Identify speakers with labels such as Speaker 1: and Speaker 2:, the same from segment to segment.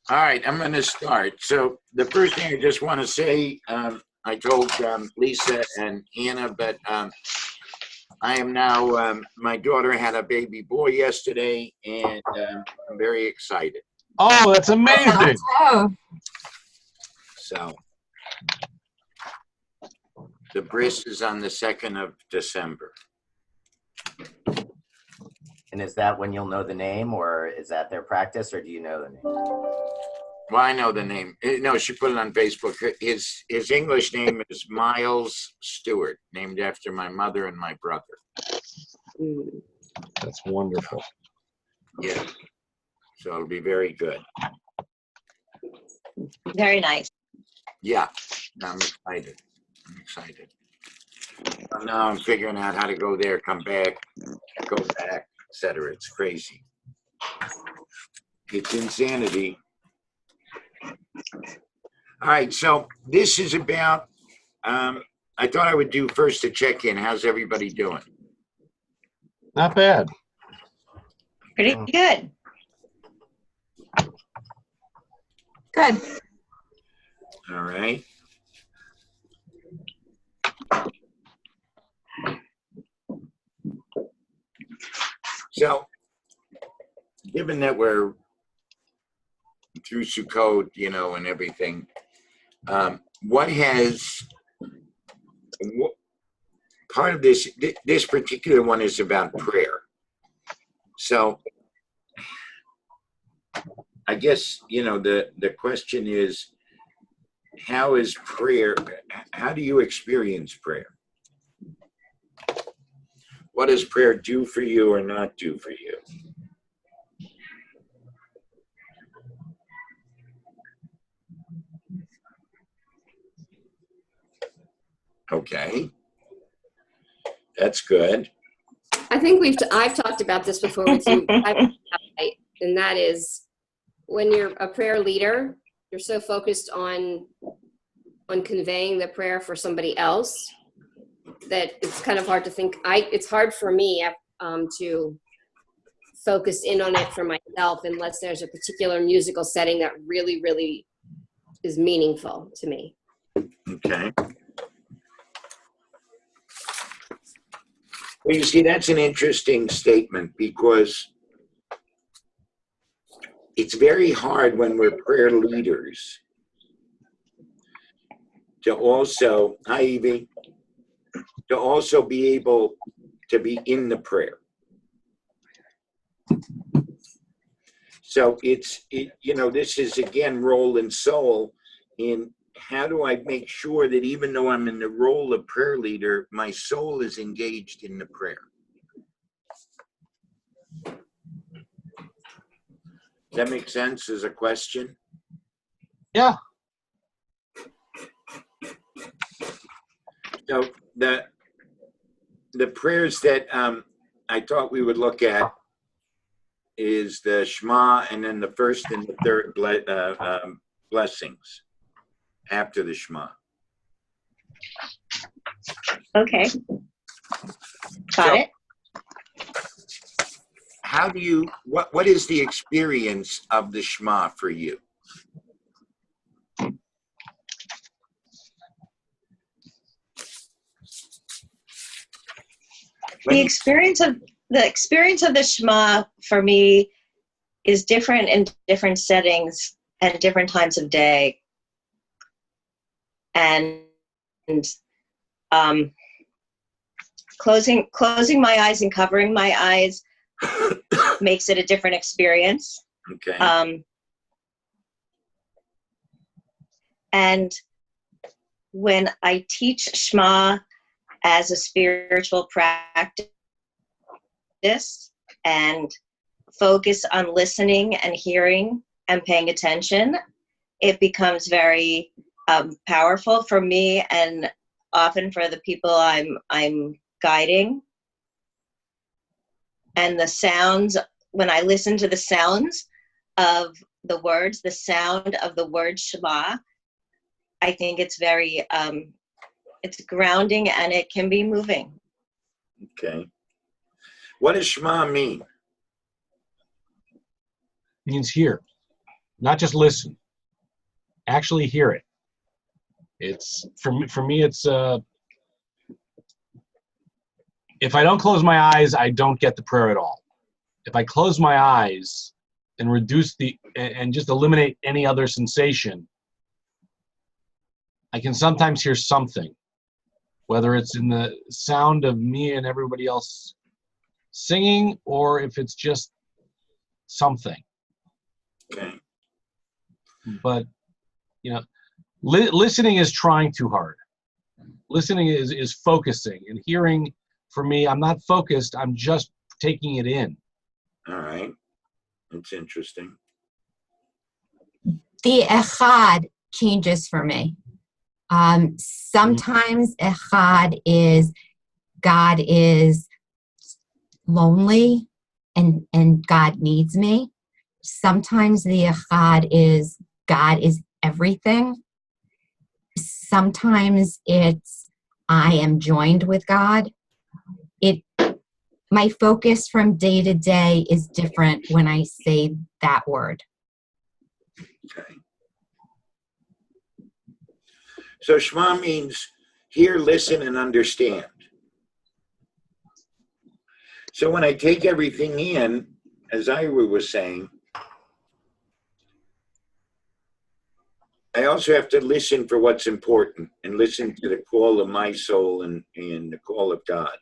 Speaker 1: All right, I'm going to start. So the first thing I just want to say, I told Lisa and Anna, but I am now, my daughter had a baby boy yesterday, and I'm very excited.
Speaker 2: Oh, that's amazing.
Speaker 3: Oh,
Speaker 1: So the bris is on the 2nd of December.
Speaker 4: And is that when you'll know the name, or is that their practice, or do you know the name?
Speaker 1: Well, I know the name. No, she put it on Facebook. His English name is Miles Stewart, named after my mother and my brother.
Speaker 2: That's wonderful.
Speaker 1: Yeah. So it'll be very good.
Speaker 5: Very nice.
Speaker 1: Yeah. I'm excited. I'm excited. Now I'm figuring out how to go there, come back, go back, etc. It's crazy. It's insanity. All right, so this is about, I thought I would do first a check-in. How's everybody doing?
Speaker 2: Not bad.
Speaker 5: Pretty good.
Speaker 3: good.
Speaker 1: All right. So, given that we're through Sukkot, you know, and everything, what part of this particular one is about prayer. So, I guess, you know, the question is, how is prayer, how do you experience prayer? What does prayer do for you or not do for you? Okay. That's good.
Speaker 6: I think I've talked about this before with you, and that is when you're a prayer leader, you're so focused on conveying the prayer for somebody else that it's kind of hard to think. It's hard for me to focus in on it for myself unless there's a particular musical setting that really, really is meaningful to me.
Speaker 1: Okay. Well, you see, that's an interesting statement because it's very hard when we're prayer leaders to also, hi Evie, to also be able to be in the prayer. So you know, this is again role and soul in how do I make sure that even though I'm in the role of prayer leader, my soul is engaged in the prayer? Does that make sense as a question?
Speaker 2: Yeah.
Speaker 1: So the prayers that I thought we would look at is the Shema and then the first and the third blessings after the Shema.
Speaker 5: Okay. Got it.
Speaker 1: How do you, what is the experience of the Shema for you?
Speaker 5: The experience of the Shema for me is different in different settings and different times of day. And closing my eyes and covering my eyes makes it a different experience.
Speaker 1: Okay.
Speaker 5: And when I teach Shema as a spiritual practice and focus on listening and hearing and paying attention, it becomes very powerful for me and often for the people I'm guiding. And the sounds, when I listen to the sounds of the words, the sound of the word Shema, I think it's very, it's grounding and it can be moving.
Speaker 1: Okay. What does Shema mean?
Speaker 2: means hear, not just listen. Actually hear it. It's for me. It's if I don't close my eyes, I don't get the prayer at all. If I close my eyes and reduce and just eliminate any other sensation, I can sometimes hear something, whether it's in the sound of me and everybody else singing, or if it's just something.
Speaker 1: Okay.
Speaker 2: But, you know, listening is trying too hard. Listening is focusing, and hearing, for me, I'm not focused, I'm just taking it in.
Speaker 1: All right. That's interesting.
Speaker 3: The echad changes for me. Sometimes echad is God is lonely and God needs me. Sometimes the echad is God is everything. Sometimes it's I am joined with God. My focus from day to day is different when I say that word.
Speaker 1: Okay. So Shema means hear, listen, and understand. So when I take everything in, as Ira was saying, I also have to listen for what's important and listen to the call of my soul and the call of God.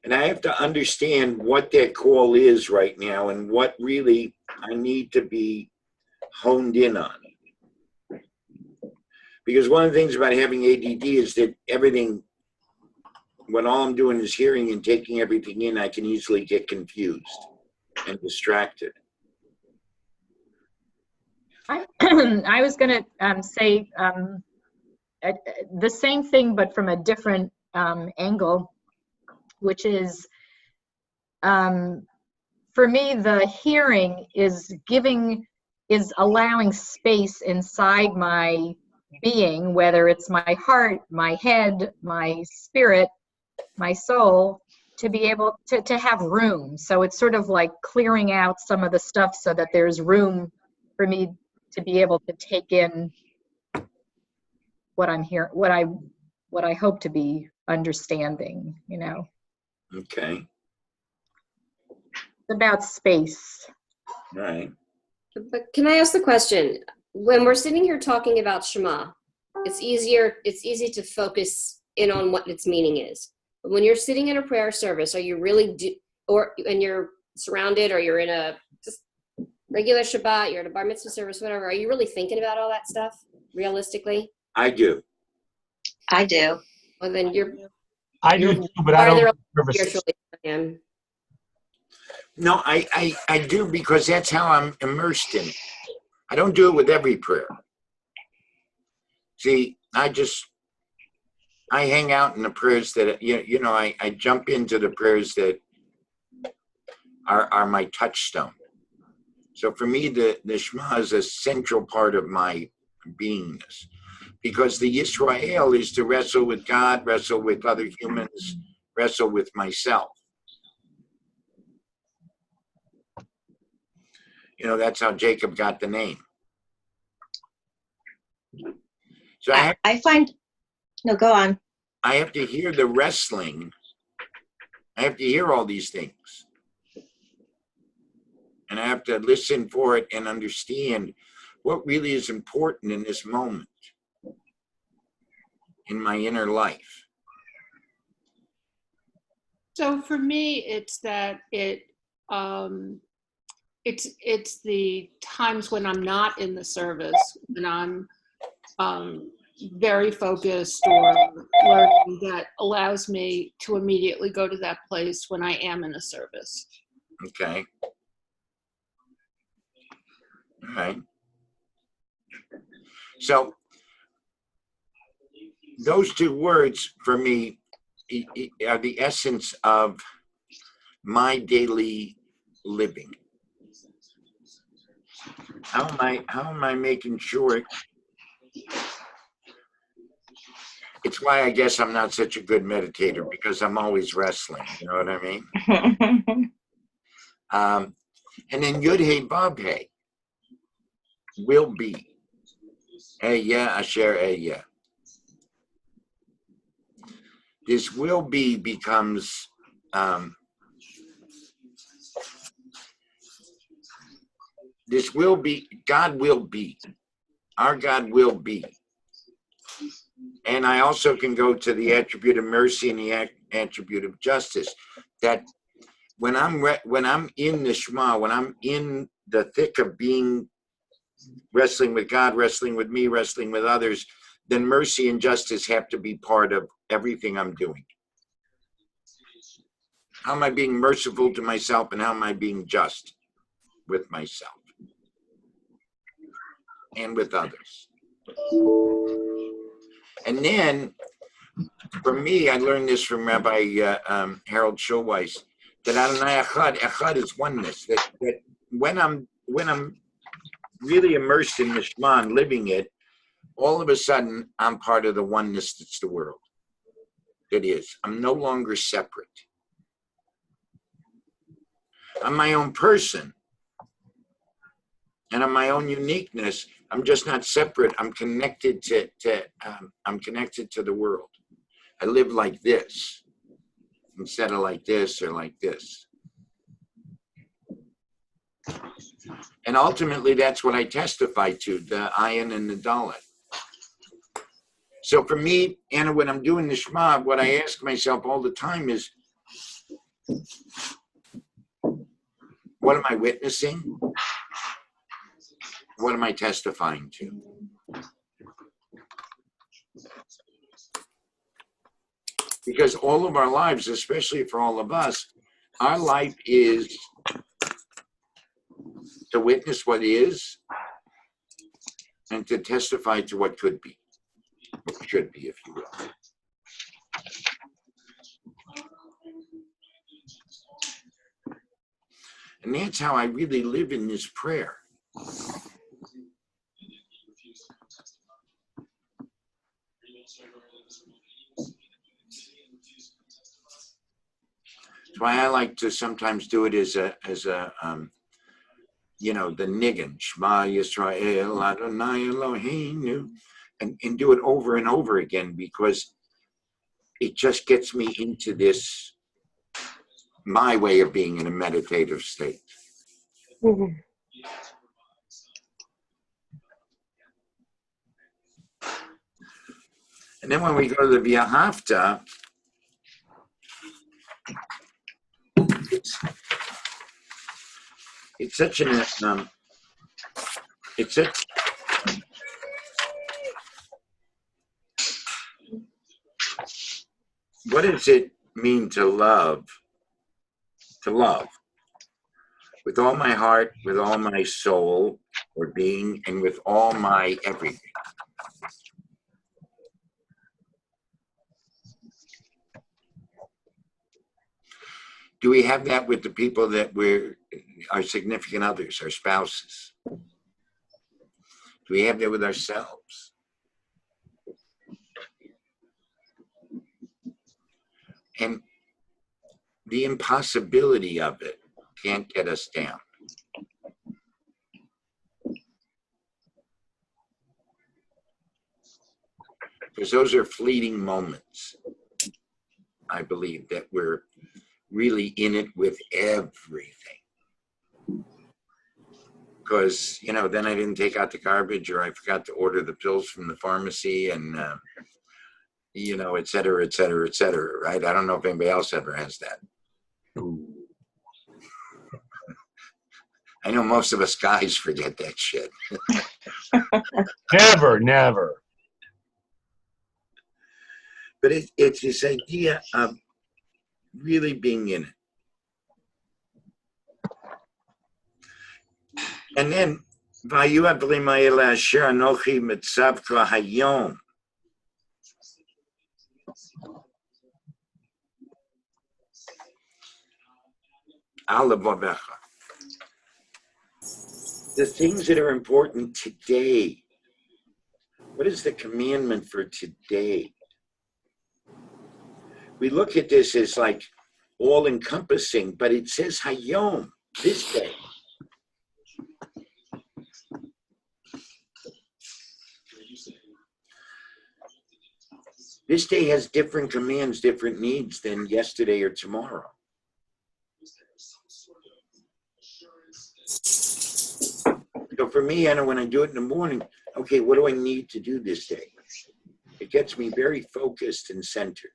Speaker 1: And I have to understand what that call is right now and what really I need to be honed in on. Because one of the things about having ADD is that everything, when all I'm doing is hearing and taking everything in, I can easily get confused and distracted.
Speaker 7: I was going to say the same thing, but from a different angle, which is, for me, the hearing is allowing space inside my being, whether it's my heart, my head, my spirit, my soul, to be able to have room. So it's sort of like clearing out some of the stuff so that there's room for me to be able to take in what I'm hearing, what I hope to be understanding, you know.
Speaker 1: Okay.
Speaker 7: It's about space.
Speaker 1: All right.
Speaker 6: But can I ask the question? When we're sitting here talking about Shema, it's easy to focus in on what its meaning is. But when you're sitting in a prayer service, are you really and you're surrounded, or you're in a just regular Shabbat, you're at a bar mitzvah service, whatever, are you really thinking about all that stuff realistically?
Speaker 1: I do.
Speaker 5: I do.
Speaker 6: Well, then
Speaker 2: I do too, but I don't.
Speaker 6: spiritually I am.
Speaker 1: No, I do, because that's how I'm immersed in it. I don't do it with every prayer. See, I hang out in the prayers that, you know, I jump into the prayers that are my touchstone. So for me, the Shema is a central part of my beingness, because the Yisrael is to wrestle with God, wrestle with other humans, wrestle with myself. You know, that's how Jacob got the name. So
Speaker 5: I find, no, go on.
Speaker 1: I have to hear the wrestling. I have to hear all these things. And I have to listen for it and understand what really is important in this moment in my inner life.
Speaker 8: So for me, it's that it's the times when I'm not in the service, when I'm very focused or learning, that allows me to immediately go to that place when I am in a service.
Speaker 1: Okay. All right. So those two words for me are the essence of my daily living. How am I making sure? It's why I guess I'm not such a good meditator, because I'm always wrestling. You know what I mean? And then Yud Hey Vav Hey, will be. Ehyeh Asher Ehyeh. This will be becomes this will be, God will be. Our God will be. And I also can go to the attribute of mercy and the attribute of justice. That when I'm in the Shema, when I'm in the thick of being, wrestling with God, wrestling with me, wrestling with others, then mercy and justice have to be part of everything I'm doing. How am I being merciful to myself, and how am I being just with myself and with others? And then, for me, I learned this from Rabbi Harold Schulweis, that Adonai Echad is oneness. That when I'm really immersed in the Shema and living it, all of a sudden I'm part of the oneness that's the world. It is. I'm no longer separate. I'm my own person, and I'm my own uniqueness. I'm just not separate. I'm connected to the world. I live like this instead of like this or like this. And ultimately, that's what I testify to, the ayin and the dalet. So for me, Anna, when I'm doing the Shema, what I ask myself all the time is, what am I witnessing? What am I testifying to? Because all of our lives, especially for all of us, our life is to witness what is and to testify to what could be, what should be, if you will. And that's how I really live in this prayer. That's why I like to sometimes do it as a you know, the niggin, Shema Yisrael Adonai Eloheinu, and do it over and over again, because it just gets me into this, my way of being in a meditative state.
Speaker 5: Mm-hmm.
Speaker 1: And then when we go to the V'ahavta, it's such an it's such what does it mean to love? To love with all my heart, with all my soul or being, and with all my everything. Do we have that with the people that we're our significant others, our spouses? Do we have that with ourselves? And the impossibility of it can't get us down. Because those are fleeting moments, I believe, that we're really in it with everything. Because, you know, then I didn't take out the garbage, or I forgot to order the pills from the pharmacy, and, you know, et cetera, et cetera, et cetera, right? I don't know if anybody else ever has that. I know most of us guys forget that shit.
Speaker 2: Never.
Speaker 1: But it's this idea of really being in it. And then, Vayu advarim ha'ela asher anochi mitzavka hayom. Al levavecha. The things that are important today. What is the commandment for today? We look at this as like all encompassing, but it says hayom. This day. This day has different commands, different needs than yesterday or tomorrow. So for me, Anna, when I do it in the morning, okay, what do I need to do this day? It gets me very focused and centered.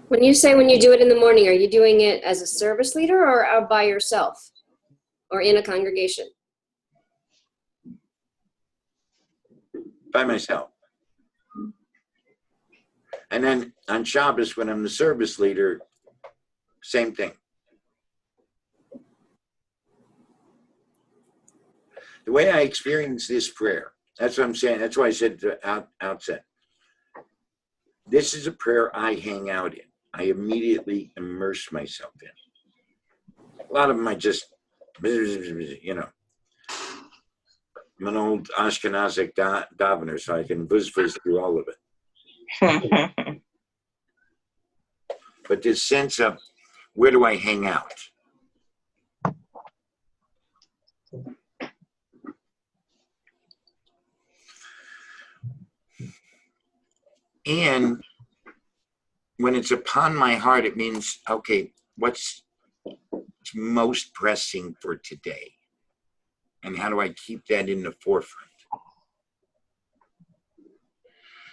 Speaker 6: When you say when you do it in the morning, are you doing it as a service leader or out by yourself or in a congregation?
Speaker 1: By myself. And then on Shabbos, when I'm the service leader, same thing. The way I experience this prayer, that's what I'm saying. That's why I said at the outset, this is a prayer I hang out in. I immediately immerse myself in. A lot of them I just, you know, I'm an old Ashkenazic davener, so I can buzz through all of it. But this sense of, where do I hang out? And when it's upon my heart, it means, okay, what's most pressing for today? And how do I keep that in the forefront?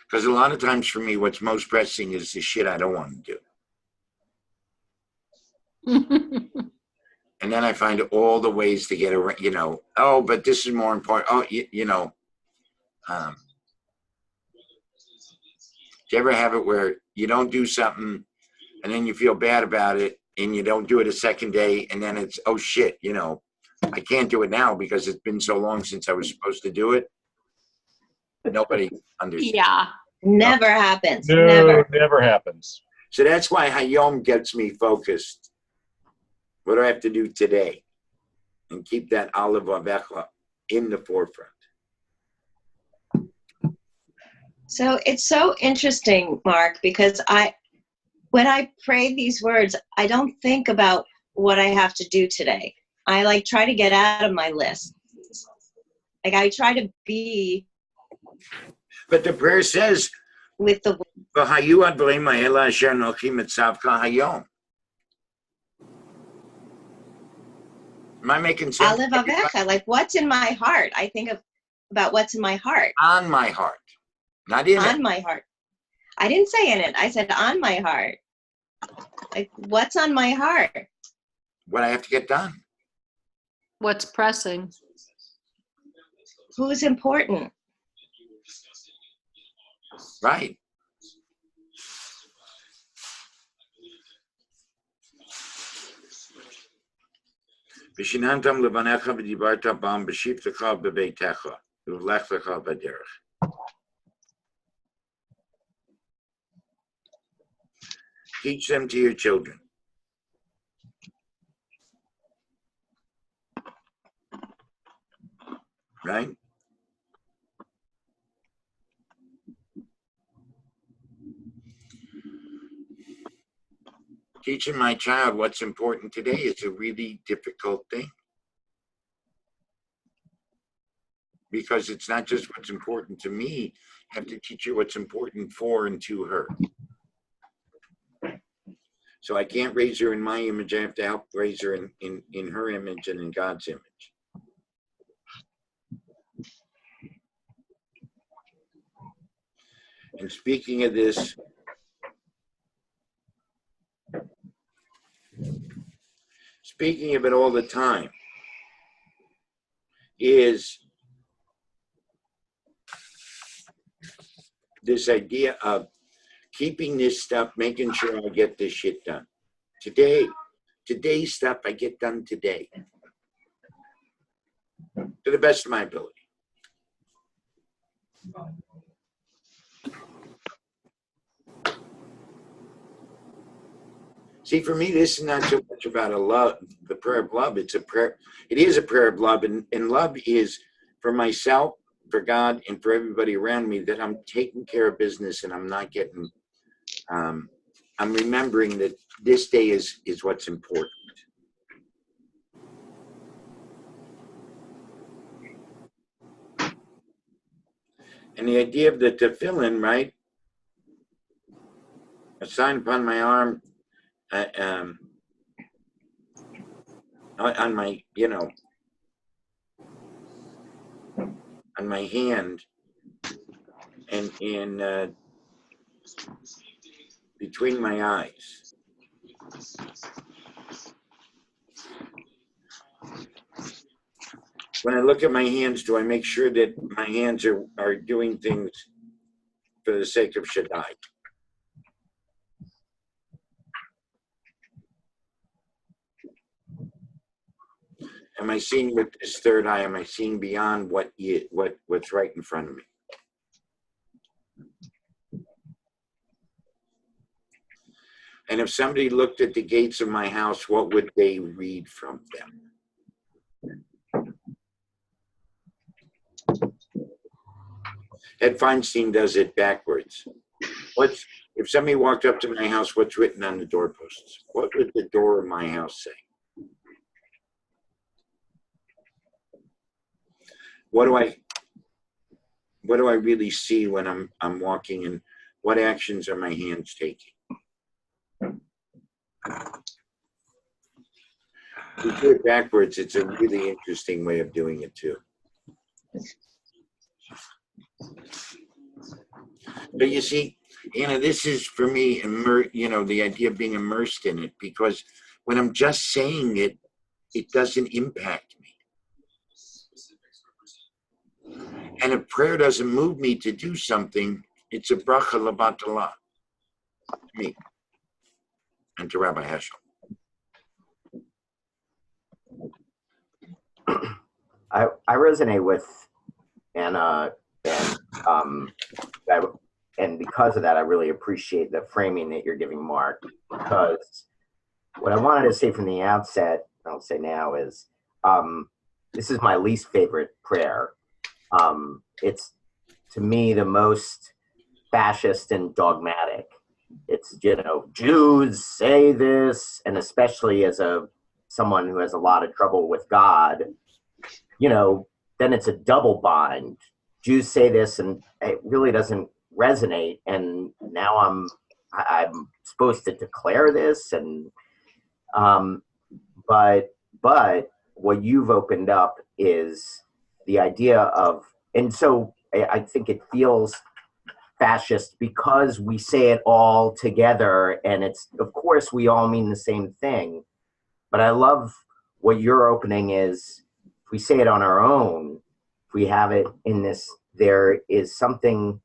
Speaker 1: Because a lot of times for me, what's most pressing is the shit I don't want to do. And then I find all the ways to get around, you know, oh, but this is more important. Oh, you know, do you ever have it where you don't do something and then you feel bad about it and you don't do it a second day and then it's, oh shit, you know, I can't do it now because it's been so long since I was supposed to do it. Nobody understands.
Speaker 8: Yeah.
Speaker 5: Never happens.
Speaker 2: No, never happens.
Speaker 1: So that's why Hayom gets me focused. What do I have to do today? And keep that Olive Avecha in the forefront.
Speaker 5: So it's so interesting, Mark, because when I pray these words, I don't think about what I have to do today. I like try to get out of my list. Like I try to be.
Speaker 1: But the prayer says,
Speaker 5: with the.
Speaker 1: Am I making sense?
Speaker 5: Olive Avecha, like what's in my heart? I think about what's in my heart.
Speaker 1: On my heart. Not in it.
Speaker 5: On my heart. I didn't say in it. I said on my heart. Like, what's on my heart?
Speaker 1: What I have to get done.
Speaker 8: What's pressing?
Speaker 5: Who's important?
Speaker 1: Right. V'shinantam levanecha v'dibarta bam b'shivtecha b'beitecha v'vlechlecha b'derech. Teach them to your children. Right? Teaching my child what's important today is a really difficult thing. Because it's not just what's important to me, I have to teach her what's important for and to her. So I can't raise her in my image, I have to help raise her in her image and in God's image. And speaking of this, speaking of it all the time, is this idea of keeping this stuff, making sure I get this shit done. Today's stuff I get done today. To the best of my ability. See, for me, this is not so much about the prayer of love. It's a prayer. It is a prayer of love, and love is for myself, for God, and for everybody around me that I'm taking care of business and I'm not getting. I'm remembering that this day is what's important. And the idea of the tefillin, right? A sign upon my arm, on my, on my hand, and in between my eyes. When I look at my hands, do I make sure that my hands are doing things for the sake of Shaddai? Am I seeing with this third eye? Am I seeing beyond what's right in front of me? And if somebody looked at the gates of my house, what would they read from them? Ed Feinstein does it backwards. If somebody walked up to my house, what's written on the doorposts? What would the door of my house say? What do I really see when I'm walking, and what actions are my hands taking? If you do it backwards, it's a really interesting way of doing it too. But you see, this is for me, the idea of being immersed in it, because when I'm just saying it, it doesn't impact me. And if prayer doesn't move me to do something, it's a bracha labatala to me and to Rabbi Heschel.
Speaker 4: I resonate with Anna, and because of that, I really appreciate the framing that you're giving, Mark, because what I wanted to say from the outset, I'll say now, is this is my least favorite prayer. It's, to me, the most fascist and dogmatic. It's, Jews say this, and especially as someone who has a lot of trouble with God, then it's a double bind. Jews say this, and it really doesn't resonate. And now I'm supposed to declare this, and but what you've opened up is the idea of, and so I think it feels fascist because we say it all together, and it's, of course, we all mean the same thing. But I love what your opening is. If we say it on our own, if we have it in this, there is something,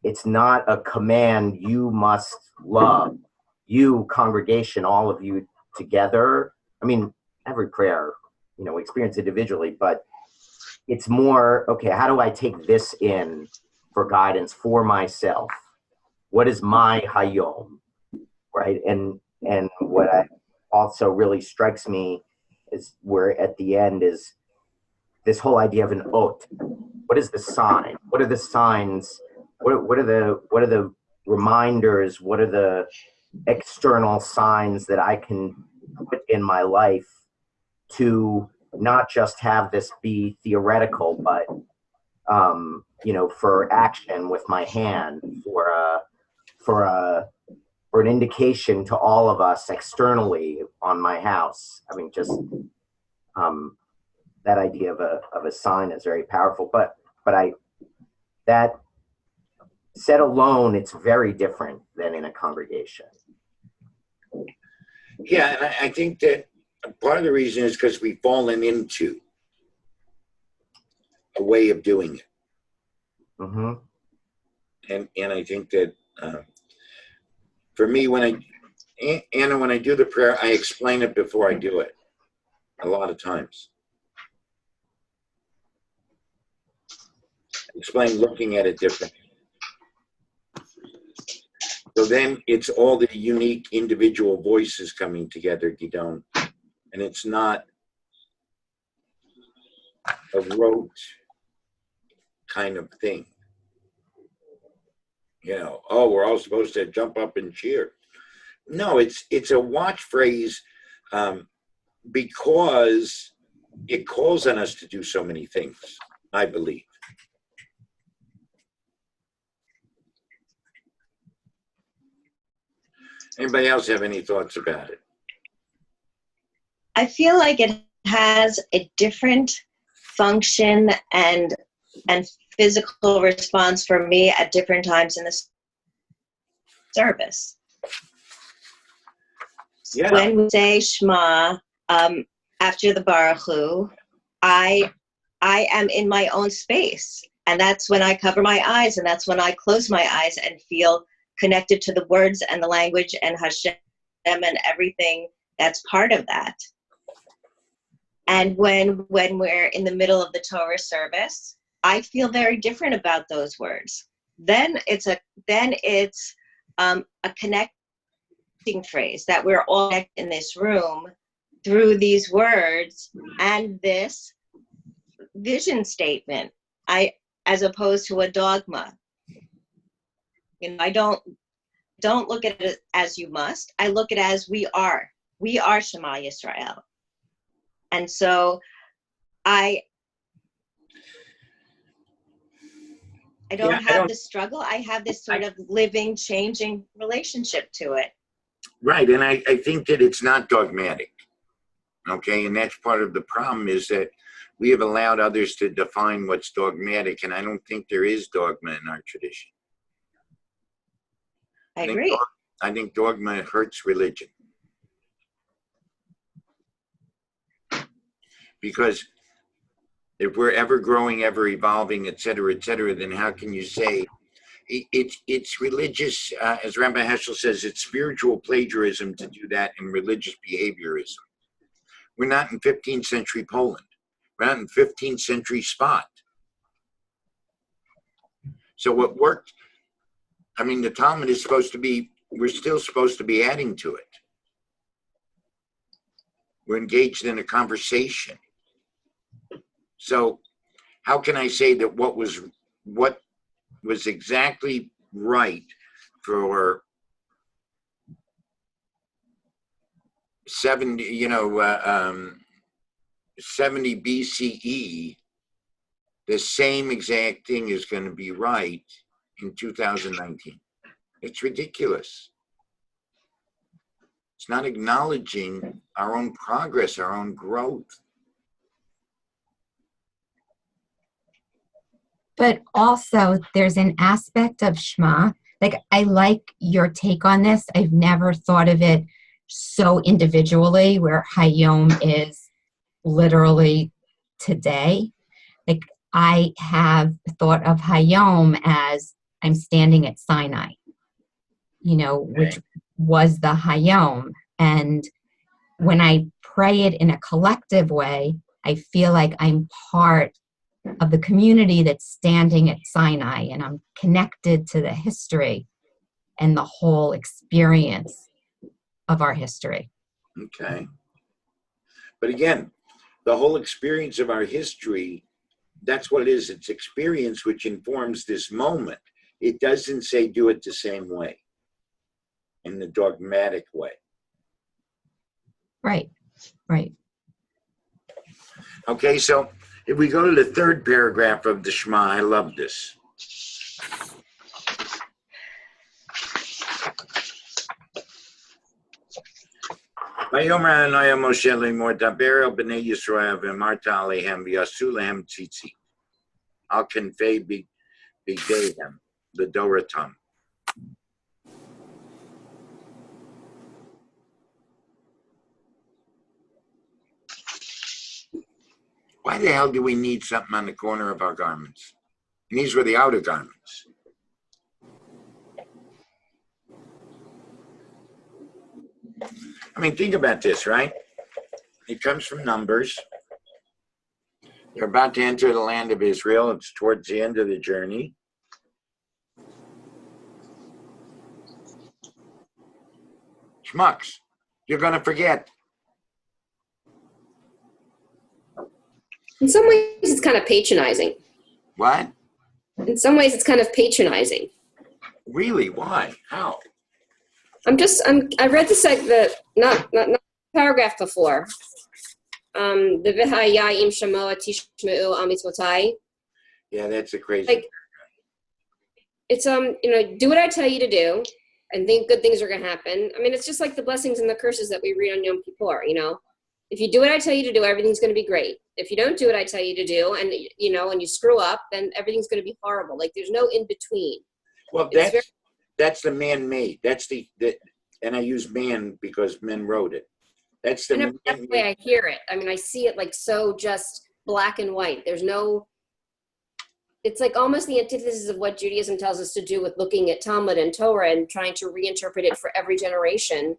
Speaker 4: it's not a command, you must love. You, congregation, all of you together. I mean, every prayer, we experience it individually, but it's more, okay, how do I take this in for guidance for myself? What is my hayom, right? And what also really strikes me is where at the end is this whole idea of an ot. What is the sign? What are the signs? What are the reminders? What are the external signs that I can put in my life to not just have this be theoretical, but for action with my hand, for an indication to all of us externally on my house. I mean, just that idea of a sign is very powerful. But that said alone, it's very different than in a congregation.
Speaker 1: Yeah, and I think that part of the reason is because we've fallen into a way of doing it.
Speaker 4: Mm-hmm.
Speaker 1: And I think that for me, Anna, when I do the prayer, I explain it before I do it a lot of times. Explain looking at it differently. So then it's all the unique individual voices coming together, Gidon. And it's not a rote kind of thing. We're all supposed to jump up and cheer. No, it's a watch phrase because it calls on us to do so many things, I believe. Anybody else have any thoughts about it?
Speaker 5: I feel like it has a different function and physical response for me at different times in the service.
Speaker 1: Yeah.
Speaker 5: When we say Shema after the Baruch Hu, I am in my own space, and that's when I cover my eyes, and that's when I close my eyes and feel connected to the words and the language and Hashem and everything that's part of that. And when we're in the middle of the Torah service, I feel very different about those words. Then it's a connecting phrase that we're all in this room through these words and this vision statement. As opposed to a dogma. I don't look at it as you must. I look at it as we are. We are Shema Yisrael. And so I don't have this struggle. I have this sort of living, changing relationship to it.
Speaker 1: Right, and I think that it's not dogmatic, okay? And that's part of the problem, is that we have allowed others to define what's dogmatic, and I don't think there is dogma in our tradition.
Speaker 5: I agree.
Speaker 1: I think dogma hurts religion. Because if we're ever growing, ever evolving, et cetera, then how can you say it's religious, as Rabbi Heschel says, it's spiritual plagiarism to do that in religious behaviorism. We're not in 15th century Poland. We're not in 15th century Spot. So what worked, I mean, the Talmud is supposed to be, we're still supposed to be adding to it. We're engaged in a conversation. So how can I say that what was exactly right for 70 BCE, the same exact thing is going to be right in 2019. It's ridiculous. It's not acknowledging our own progress, our own growth.
Speaker 3: But also, there's an aspect of Shema. Like, I like your take on this. I've never thought of it so individually, where Hayom is literally today. Like, I have thought of Hayom as I'm standing at Sinai, which was the Hayom. And when I pray it in a collective way, I feel like I'm part of the community that's standing at Sinai, and I'm connected to the history and the whole experience of our history.
Speaker 1: Okay. But again, the whole experience of our history, that's what it is. It's experience which informs this moment. It doesn't say do it the same way, in the dogmatic way.
Speaker 3: Right.
Speaker 1: Okay, so if we go to the third paragraph of the Shema, I love this. Vayomer Adonai Moshe lemor daber el bnei Yisrael v'amarta alehem v'yasu lehem tzitzit al kenfei bigdeihem l'doratam. Why the hell do we need something on the corner of our garments? And these were the outer garments. I mean, think about this, right? It comes from Numbers. They're about to enter the land of Israel. It's towards the end of the journey. Schmucks, you're going to forget.
Speaker 6: In some ways, it's kind of patronizing.
Speaker 1: What?
Speaker 6: In some ways, it's kind of patronizing.
Speaker 1: Really? Why? How?
Speaker 6: I read not paragraph before. The V'haya im shamoa tishmeu al mitzvotai.
Speaker 1: Yeah, that's a crazy.
Speaker 6: Like, it's do what I tell you to do, and think good things are gonna happen. I mean, it's just like the blessings and the curses that we read on Yom Kippur. If you do what I tell you to do, everything's gonna be great. If you don't do what I tell you to do, and and you screw up, then everything's gonna be horrible. Like, there's no in between.
Speaker 1: Well, that's the man-made. That's the and I use man because men wrote it. That's the
Speaker 6: way I hear it. I mean, I see it like so just black and white. There's no. It's like almost the antithesis of what Judaism tells us to do with looking at Talmud and Torah and trying to reinterpret it for every generation.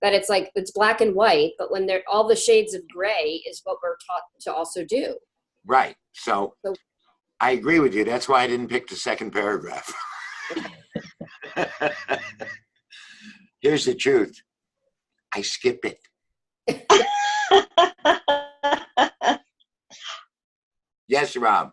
Speaker 6: That it's like, it's black and white, but when all the shades of gray is what we're taught to also do.
Speaker 1: Right. So I agree with you. That's why I didn't pick the second paragraph. Here's the truth. I skip it. Yes, Rob.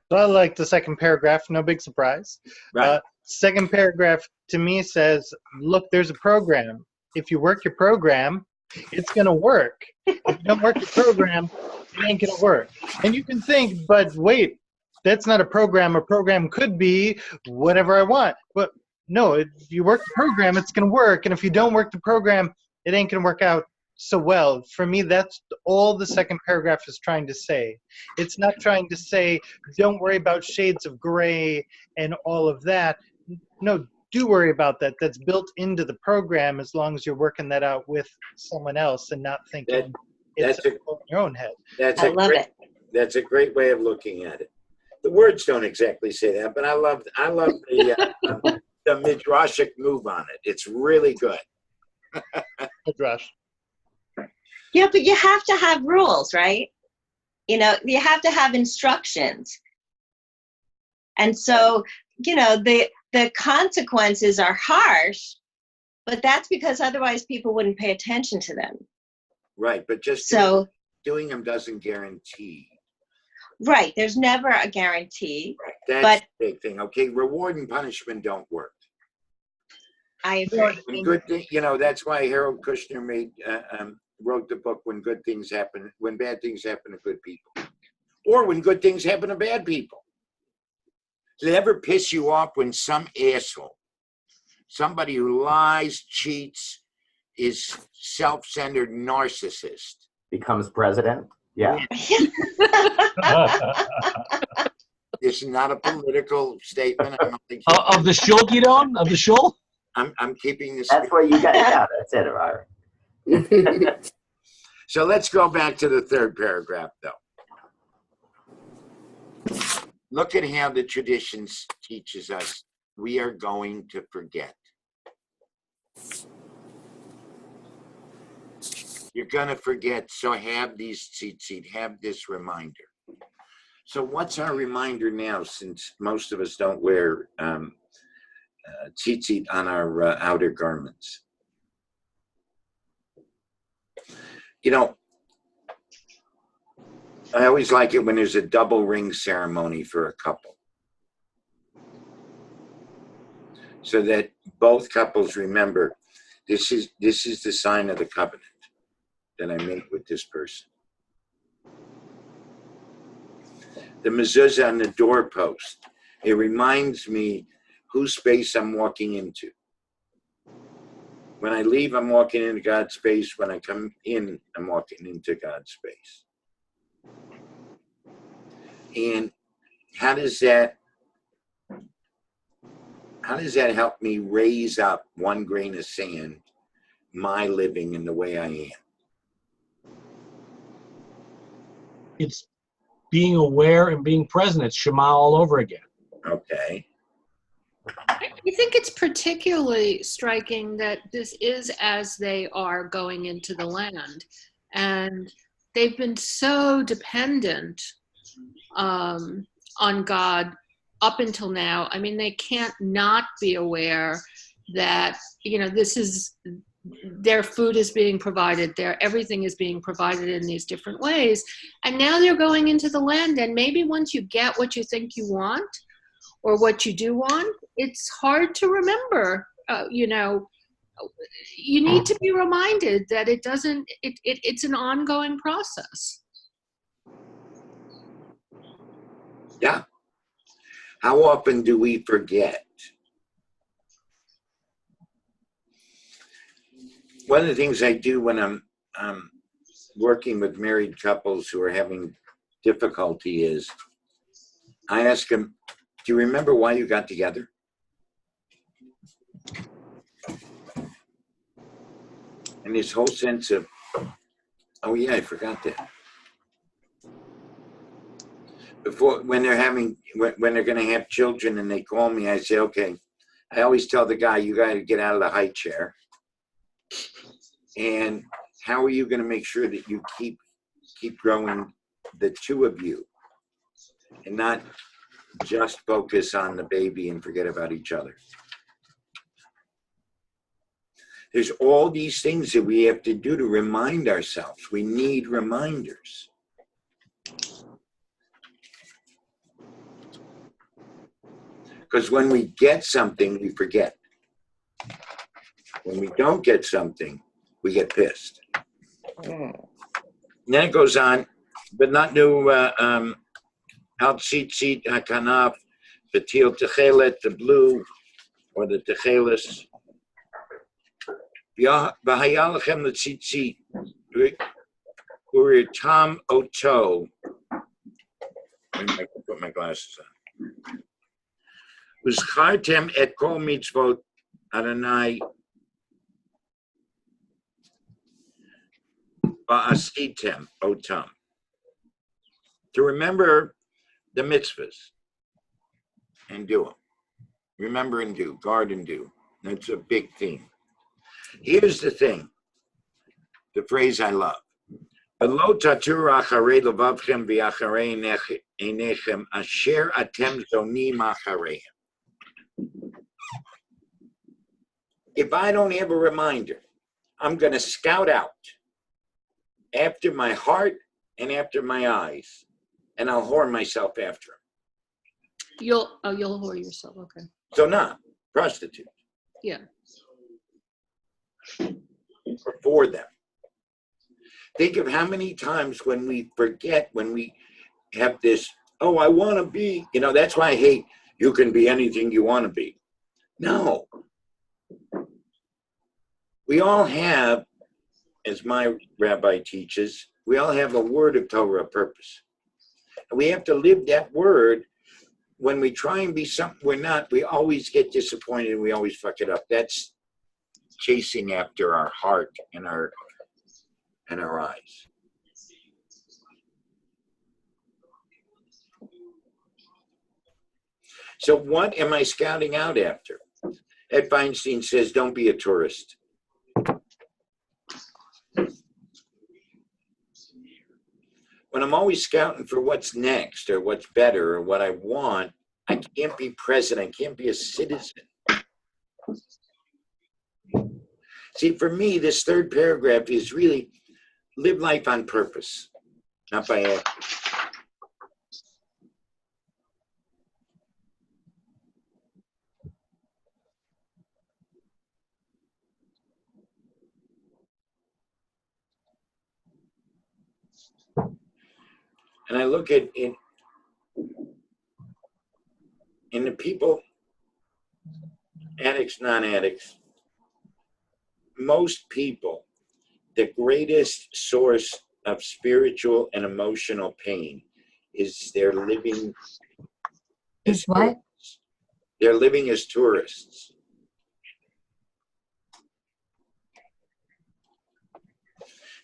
Speaker 9: So I like the second paragraph, no big surprise.
Speaker 1: Right.
Speaker 9: Second paragraph to me says, look, there's a program. If you work your program, it's going to work. If you don't work your program, it ain't going to work. And you can think, but wait, that's not a program. A program could be whatever I want. But no, if you work the program, it's going to work. And if you don't work the program, it ain't going to work out so well. For me, that's all the second paragraph is trying to say. It's not trying to say, don't worry about shades of gray and all of that. No, do worry about that. That's built into the program as long as you're working that out with someone else and not thinking it's in your own head.
Speaker 5: I love it.
Speaker 1: That's a great way of looking at it. The words don't exactly say that, but I love the midrashic move on it. It's really good.
Speaker 9: Midrash.
Speaker 5: Yeah, but you have to have rules, right? You have to have instructions. And so, the consequences are harsh, but that's because otherwise people wouldn't pay attention to them.
Speaker 1: Right, but just doing them doesn't guarantee.
Speaker 5: Right, there's never a guarantee.
Speaker 1: Right. That's the big thing. Okay, reward and punishment don't work.
Speaker 5: I agree.
Speaker 1: When good thing, that's why Harold Kushner wrote the book When Bad Things Happen to Good People, or When Good Things Happen to Bad People. Does it ever piss you off when some asshole, somebody who lies, cheats, is self-centered narcissist,
Speaker 4: becomes president? Yeah.
Speaker 1: This is not a political statement. I don't think
Speaker 2: of the shul, Gidon? Of the shul?
Speaker 1: I'm keeping this.
Speaker 4: That's what you got. Yeah, that's it, Robert.
Speaker 1: So let's go back to the third paragraph, though. Look at how the traditions teaches us we are going to forget. You're going to forget, so have these tzitzit, have this reminder. So what's our reminder now, since most of us don't wear tzitzit on our outer garments? I always like it when there's a double ring ceremony for a couple, so that both couples remember this is the sign of the covenant that I make with this person. The mezuzah on the doorpost, it reminds me whose space I'm walking into. When I leave, I'm walking into God's space. When I come in, I'm walking into God's space. And how does that help me raise up one grain of sand, my living in the way I am?
Speaker 2: It's being aware and being present. It's Shema all over again.
Speaker 1: Okay.
Speaker 8: I think it's particularly striking that this is as they are going into the land. And they've been so dependent on God up until now. I mean, they can't not be aware that, this is, their food is being provided, everything is being provided in these different ways. And now they're going into the land, and maybe once you get what you think you want, or what you do want, it's hard to remember you know, you need to be reminded that it doesn't, it's an ongoing process.
Speaker 1: Yeah. How often do we forget? One of the things I do when I'm working with married couples who are having difficulty is I ask them, do you remember why you got together? And this whole sense of, oh yeah, I forgot that. Before, when they're going to have children and they call me, I say, okay, I always tell the guy, you got to get out of the high chair. And how are you going to make sure that you keep growing the two of you and not just focus on the baby and forget about each other? There's all these things that we have to do to remind ourselves. We need reminders. Because when we get something, we forget. When we don't get something, we get pissed. And then it goes on, but not new al tzitzit hakanaf, batil techelet, the blue, or the techelis. V'haya lechem letzitzit, uritam oto. I can put my glasses on. Uzchartem et kol mitzvot Adonai ba'asitem otam. To remember the mitzvahs and do them. Remember and do, guard and do. That's a big theme. Here's the thing, the phrase I love. V'lo tatur acharei levavchem v'acharei einechem asher atem zonim achareihem. If I don't have a reminder, I'm going to scout out after my heart and after my eyes, and I'll whore myself after them.
Speaker 8: You'll whore yourself, okay.
Speaker 1: So not prostitute.
Speaker 8: Yeah.
Speaker 1: Or for them. Think of how many times when we forget, when we have this, oh, I want to be, you know, that's why I hate, you can be anything you want to be. No. We all have, as my rabbi teaches, we all have a word of Torah, purpose. And we have to live that word. When we try and be something we're not, we always get disappointed and we always fuck it up. That's chasing after our heart and our eyes. So what am I scouting out after? Ed Feinstein says, don't be a tourist. When I'm always scouting for what's next or what's better or what I want, I can't be present. I can't be a citizen. See, for me, this third paragraph is really live life on purpose, not by accident. And I look at in the people, addicts, non-addicts, most people, the greatest source of spiritual and emotional pain is they're living as
Speaker 3: what?
Speaker 1: tourists. They're living as tourists.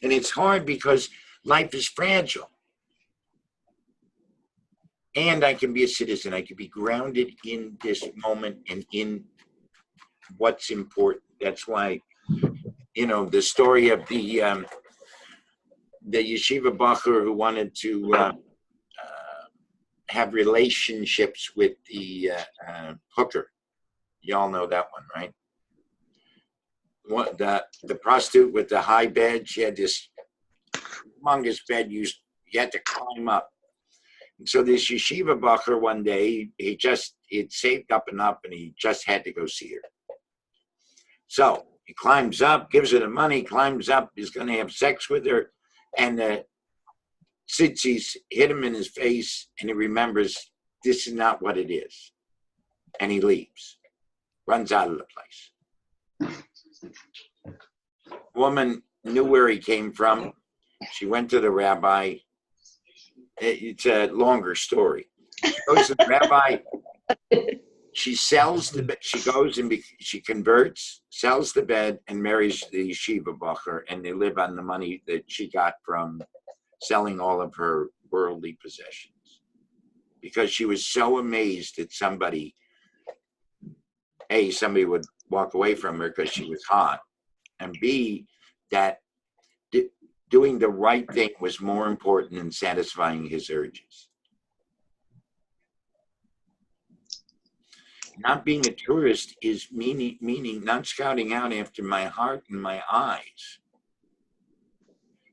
Speaker 1: And it's hard because life is fragile. And I can be a citizen. I can be grounded in this moment and in what's important. That's why, you know, the story of the yeshiva bacher who wanted to have relationships with the hooker. Y'all know that one, right? What the prostitute with the high bed. She had this humongous bed. You had to climb up. And so this yeshiva bacher one day, he'd saved up enough and he just had to go see her. So he climbs up, gives her the money, climbs up, he's going to have sex with her. And the tzitzis hit him in his face, and he remembers this is not what it is. And he leaves, runs out of the place. Woman knew where he came from. She went to the rabbi. It's a longer story. She goes to the rabbi. She sells the bed. She goes and she converts, sells the bed, and marries the yeshiva bacher, and they live on the money that she got from selling all of her worldly possessions. Because she was so amazed that somebody would walk away from her because she was hot, and B, that doing the right thing was more important than satisfying his urges. Not being a tourist is meaning not scouting out after my heart and my eyes.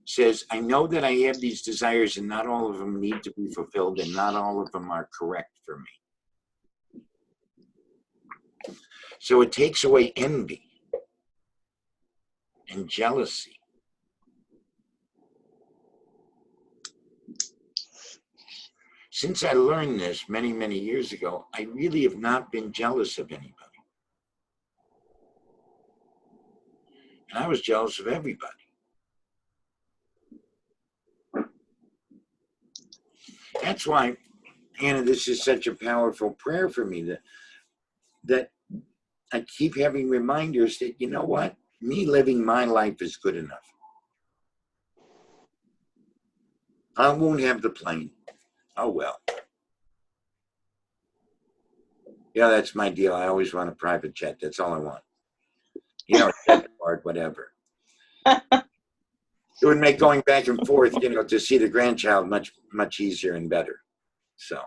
Speaker 1: Says, I know that I have these desires and not all of them need to be fulfilled and not all of them are correct for me. So it takes away envy and jealousy. Since I learned this many, many years ago, I really have not been jealous of anybody. And I was jealous of everybody. That's why, Anna, this is such a powerful prayer for me, that I keep having reminders that, you know what? Me living my life is good enough. I won't have the plane. Oh, well. Yeah, that's my deal. I always want a private jet. That's all I want. You know, jet card, whatever. It would make going back and forth, you know, to see the grandchild much, much easier and better. So,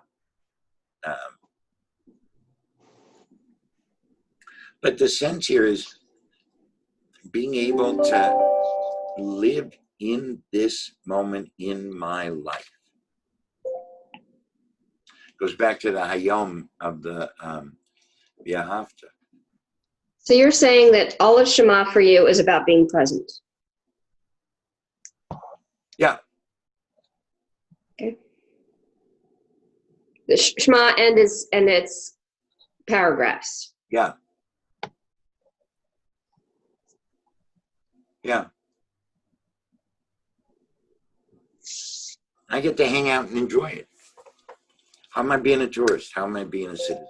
Speaker 1: but the sense here is being able to live in this moment in my life. Goes back to the Hayom of the V'ahavta.
Speaker 6: So you're saying that all of Shema for you is about being present.
Speaker 1: Yeah.
Speaker 6: Okay. The Shema and its paragraphs.
Speaker 1: Yeah. Yeah. I get to hang out and enjoy it. How am I being a tourist? How am I being a citizen?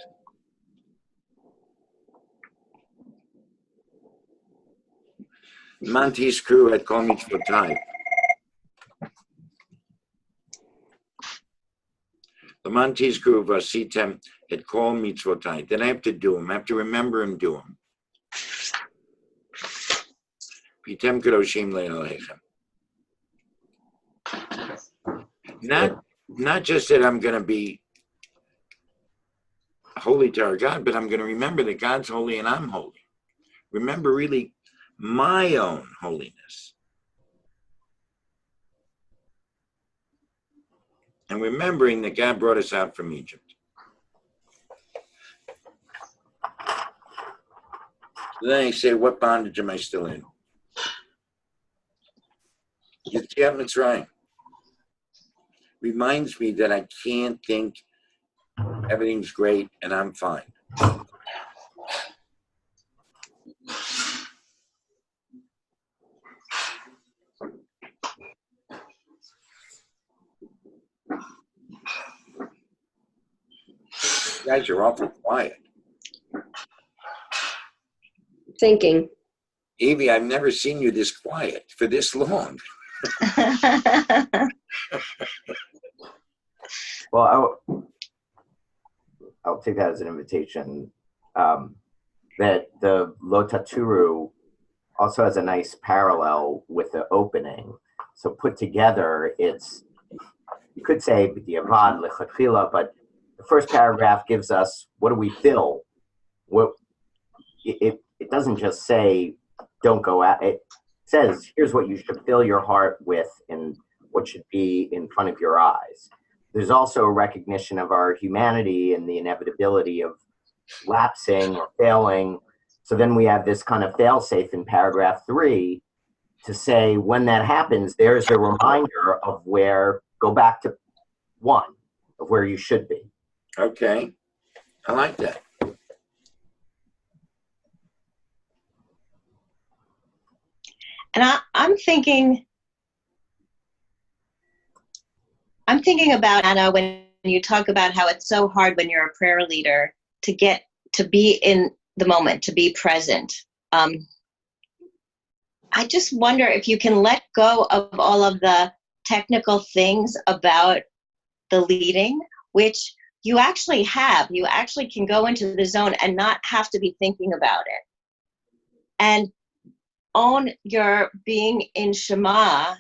Speaker 1: Monty's crew had called me to a time. The Monty's crew of Asitem had called mitzvotai. Then I have to do them. I have to remember and do them. Pitem kadoshim le'elohechem. Not just that I'm going to be holy to our God, but I'm going to remember that God's holy and I'm holy. Remember really my own holiness. And remembering that God brought us out from Egypt. So then I say, what bondage am I still in? Yetziat Mitzrayim. Reminds me that I can't think everything's great and I'm fine. You guys are awful quiet.
Speaker 6: Thinking.
Speaker 1: Evie, I've never seen you this quiet for this long.
Speaker 4: Well, I'll take that as an invitation. That the Lo Taturu also has a nice parallel with the opening. So put together, it's, you could say b'diavad lechatchila, but the first paragraph gives us what do we fill. What it doesn't just say don't go out. It says here's what you should fill your heart with and what should be in front of your eyes. There's also a recognition of our humanity and the inevitability of lapsing or failing. So then we have this kind of fail-safe in paragraph 3 to say when that happens, there's a reminder of where, go back to 1, of where you should be.
Speaker 1: Okay, I like that.
Speaker 5: And I'm thinking about, Anna, when you talk about how it's so hard when you're a prayer leader to get to be in the moment, to be present. I just wonder if you can let go of all of the technical things about the leading, which you actually have. You actually can go into the zone and not have to be thinking about it. And own your being in Shema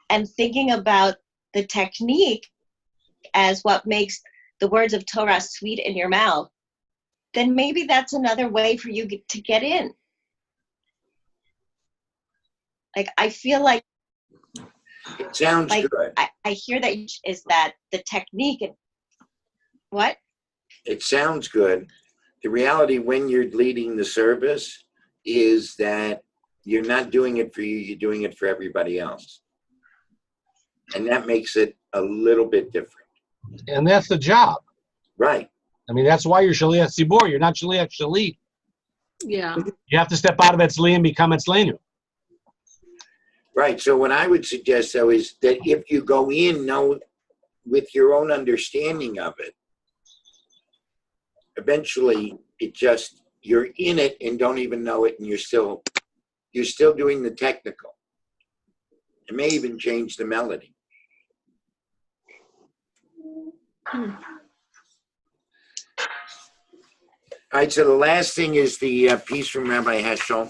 Speaker 5: and thinking about the technique as what makes the words of Torah sweet in your mouth, then maybe that's another way for you to get in. Like, I feel like
Speaker 1: It sounds good.
Speaker 5: I hear that is that the technique and what?
Speaker 1: It sounds good. The reality when you're leading the service is that you're not doing it for you, you're doing it for everybody else. And that makes it a little bit different.
Speaker 2: And that's the job.
Speaker 1: Right.
Speaker 2: I mean, that's why you're Shaliach Tzibor. You're not Shaliach Shali.
Speaker 8: Yeah.
Speaker 2: You have to step out of Etzli and become Etzlenu.
Speaker 1: Right. So what I would suggest, though, is that if you go in with your own understanding of it, eventually it just, you're in it and don't even know it, and you're still doing the technical. It may even change the melody. All right, so the last thing is the piece from Rabbi Heschel.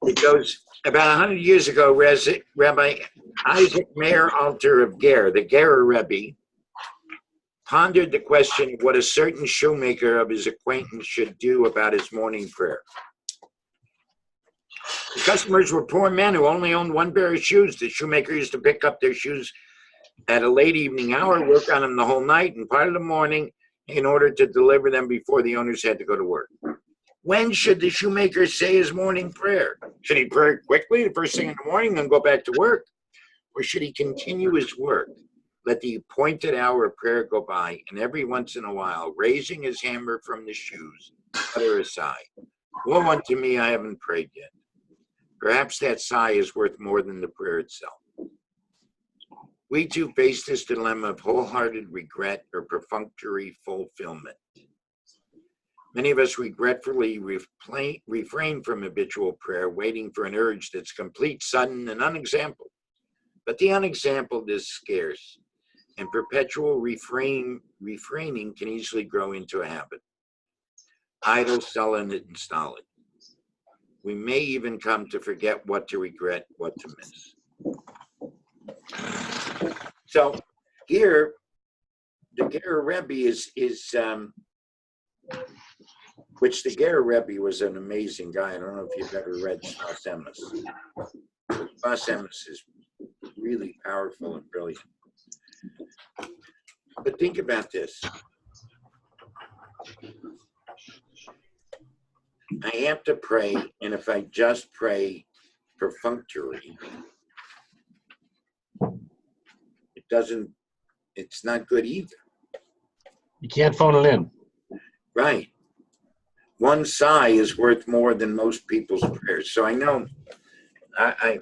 Speaker 1: It goes, about 100 years ago, Rabbi Isaac Meir Alter of Ger, the Gerer Rebbe, pondered the question of what a certain shoemaker of his acquaintance should do about his morning prayer. The customers were poor men who only owned one pair of shoes. The shoemaker used to pick up their shoes at a late evening hour, work on them the whole night and part of the morning in order to deliver them before the owners had to go to work. When should the shoemaker say his morning prayer? Should he pray quickly the first thing in the morning and go back to work? Or should he continue his work, let the appointed hour of prayer go by, and every once in a while, raising his hammer from the shoes, utter a sigh? Woe unto me, I haven't prayed yet. Perhaps that sigh is worth more than the prayer itself. We too face this dilemma of wholehearted regret or perfunctory fulfillment. Many of us regretfully refrain from habitual prayer, waiting for an urge that's complete, sudden, and unexampled. But the unexampled is scarce, and perpetual refraining can easily grow into a habit. Idle, sullen, and stolid. We may even come to forget what to regret, what to miss. So here, the Gerer Rebbe is which the Gerer Rebbe was an amazing guy. I don't know if you've ever read Sfas Emes. Sfas Emes is really powerful and brilliant. But think about this. I have to pray, and if I just pray perfunctorily, it's not good either.
Speaker 2: You can't phone it in.
Speaker 1: Right. One sigh is worth more than most people's prayers. So I know I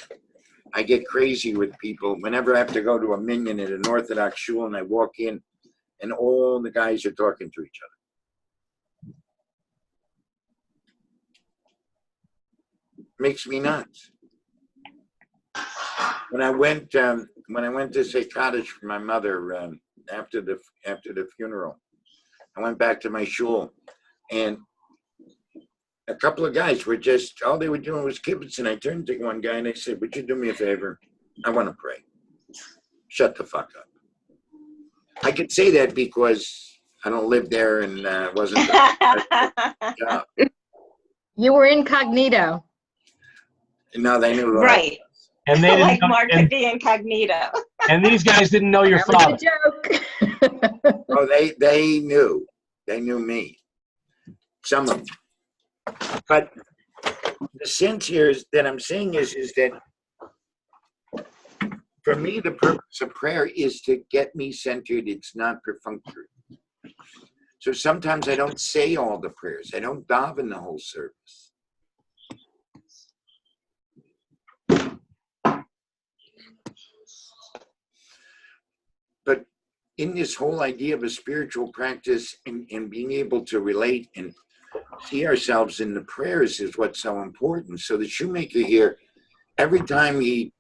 Speaker 1: get crazy with people whenever I have to go to a minyan at an Orthodox shul and I walk in and all the guys are talking to each other. Makes me nuts. When I went to say Kaddish for my mother after the funeral, I went back to my shul, and a couple of guys were just, all they were doing was kibbutz, and I turned to one guy and I said, "Would you do me a favor? I want to pray." Shut the fuck up. I could say that because I don't live there and wasn't the job.
Speaker 7: You were incognito.
Speaker 1: No, they knew.
Speaker 5: Right.
Speaker 2: And they
Speaker 5: Like
Speaker 2: didn't know,
Speaker 5: Mark could be incognito.
Speaker 2: And these guys didn't know your
Speaker 7: That was
Speaker 2: father.
Speaker 7: a joke.
Speaker 1: Oh, they knew. They knew me. Some of them. But the sense here is that I'm saying is that for me, the purpose of prayer is to get me centered. It's not perfunctory. So sometimes I don't say all the prayers. I don't daven the whole service. But in this whole idea of a spiritual practice and being able to relate and see ourselves in the prayers is what's so important. So the shoemaker here, every time he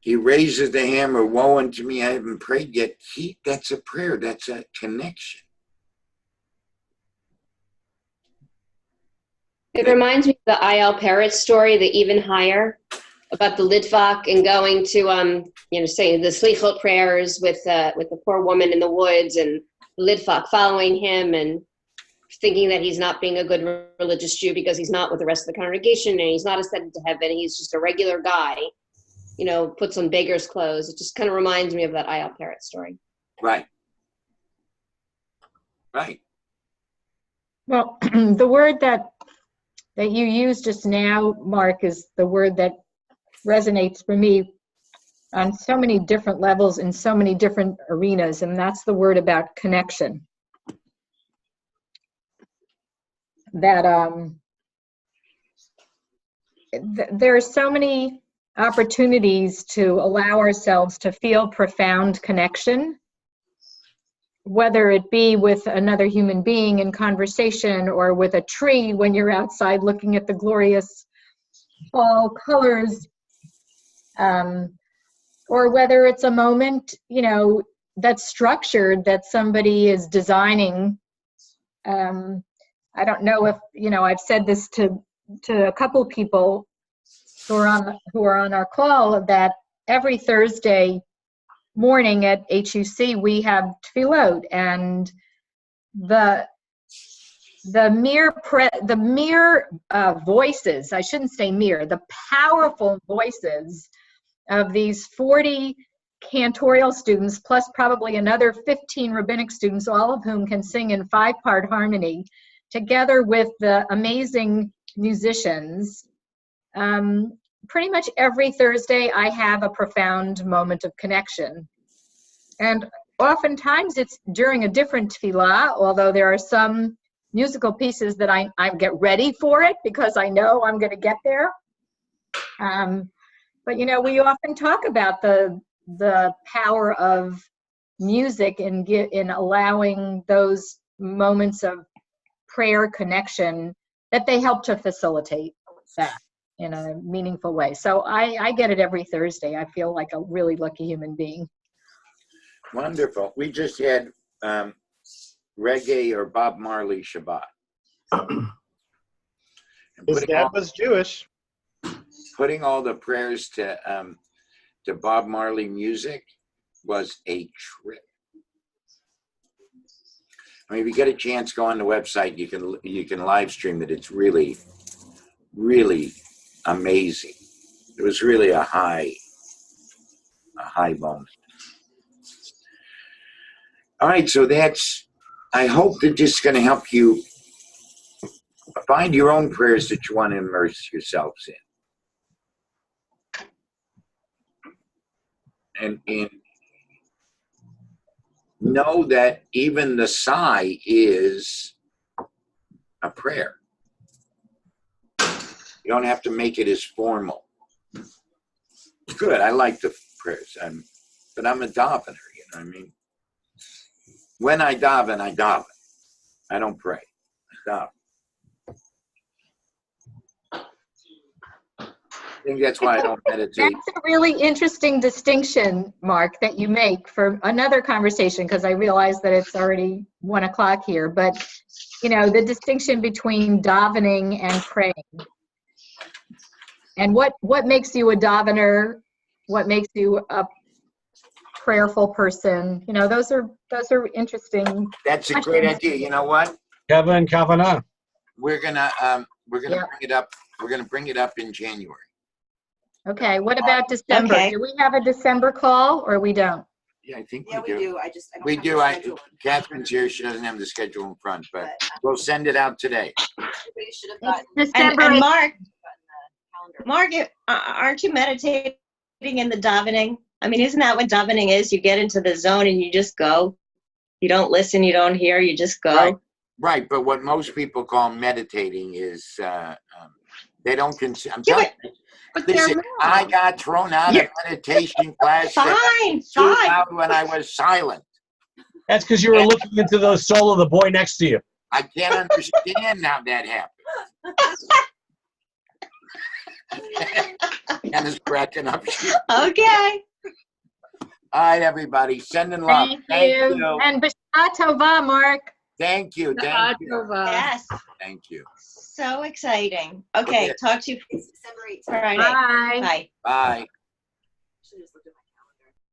Speaker 1: raises the hammer, woe unto me, I haven't prayed yet. That's a prayer. That's a connection.
Speaker 6: It reminds me of the I.L. Parrott story, the even higher, about the Litvak and going to, say the Slichot prayers with the poor woman in the woods, and Litvak following him and thinking that he's not being a good religious Jew because he's not with the rest of the congregation and he's not ascended to heaven. He's just a regular guy, puts on beggar's clothes. It just kind of reminds me of that I.L. Parrott story.
Speaker 1: Right. Right.
Speaker 7: Well, the word that you used just now, Mark, is the word that resonates for me on so many different levels in so many different arenas, and that's the word about connection. That there are so many opportunities to allow ourselves to feel profound connection, whether it be with another human being in conversation or with a tree when you're outside looking at the glorious fall colors, or whether it's a moment, that's structured, that somebody is designing. I don't know if, I've said this to a couple people who are on our call, that every Thursday morning at HUC we have tefillot, and the mere voices, I shouldn't say mere, the powerful voices of these 40 cantorial students, plus probably another 15 rabbinic students, all of whom can sing in 5-part harmony, together with the amazing musicians. Pretty much every Thursday I have a profound moment of connection. And oftentimes it's during a different tefillah, although there are some musical pieces that I get ready for it because I know I'm going to get there. But we often talk about the power of music in allowing those moments of prayer connection, that they help to facilitate that in a meaningful way. So I get it every Thursday. I feel like a really lucky human being.
Speaker 1: Wonderful. We just had reggae or Bob Marley Shabbat.
Speaker 9: His dad was Jewish.
Speaker 1: Putting all the prayers to Bob Marley music was a trip. I mean, if you get a chance, go on the website. You can live stream it. It's really, really amazing. It was really a high moment. All right, so I hope that this is going to help you find your own prayers that you want to immerse yourselves in. And know that even the sigh is a prayer. You don't have to make it as formal. Good, I like the prayers, but I'm a davener, you know what I mean? When I daven, I daven. I don't pray, I daven. I think that's why I don't meditate.
Speaker 7: That's a really interesting distinction, Mark, that you make for another conversation, because I realize that it's already 1 o'clock here. But, the distinction between davening and praying. And what makes you a davener? What makes you a prayerful person? Those are interesting.
Speaker 1: That's a great idea. You know what?
Speaker 2: Kevin Kavanagh.
Speaker 1: We're gonna bring it up. We're gonna bring it up in January.
Speaker 7: Okay, what about December?
Speaker 5: Okay.
Speaker 7: Do we have a December call or we don't?
Speaker 1: Yeah, I think
Speaker 10: Yeah,
Speaker 1: we do.
Speaker 10: we do. I just, I don't
Speaker 1: We
Speaker 10: have
Speaker 1: do.
Speaker 10: the schedule.
Speaker 1: Catherine's here. She doesn't have the schedule in front, but we'll send it out today.
Speaker 10: Everybody should have
Speaker 7: It's
Speaker 10: gotten
Speaker 7: December
Speaker 5: And
Speaker 7: 8th.
Speaker 5: Mark,
Speaker 10: the calendar.
Speaker 5: Mark, aren't you meditating in the davening? I mean, isn't that what davening is? You get into the zone and you just go. You don't listen, you don't hear, you just go.
Speaker 1: Right. Right, but what most people call meditating is they don't consider. I'm telling you,
Speaker 8: But they're
Speaker 1: listen, I
Speaker 8: wrong.
Speaker 1: got thrown out of meditation class
Speaker 5: Fine.
Speaker 1: when I was silent.
Speaker 2: That's because you were looking into the soul of the boy next to you.
Speaker 1: I can't understand how that happened. And is cracking up.
Speaker 5: Okay.
Speaker 1: All right, everybody, sending love.
Speaker 7: Thank you. And B'Shana Tova, Mark.
Speaker 1: Thank you. Thank you.
Speaker 5: Yes.
Speaker 1: Thank you.
Speaker 5: So exciting. Okay, talk to you
Speaker 10: It's December 8th.
Speaker 5: Friday.
Speaker 7: Bye.
Speaker 5: Bye.
Speaker 1: Bye.
Speaker 10: Actually, it was the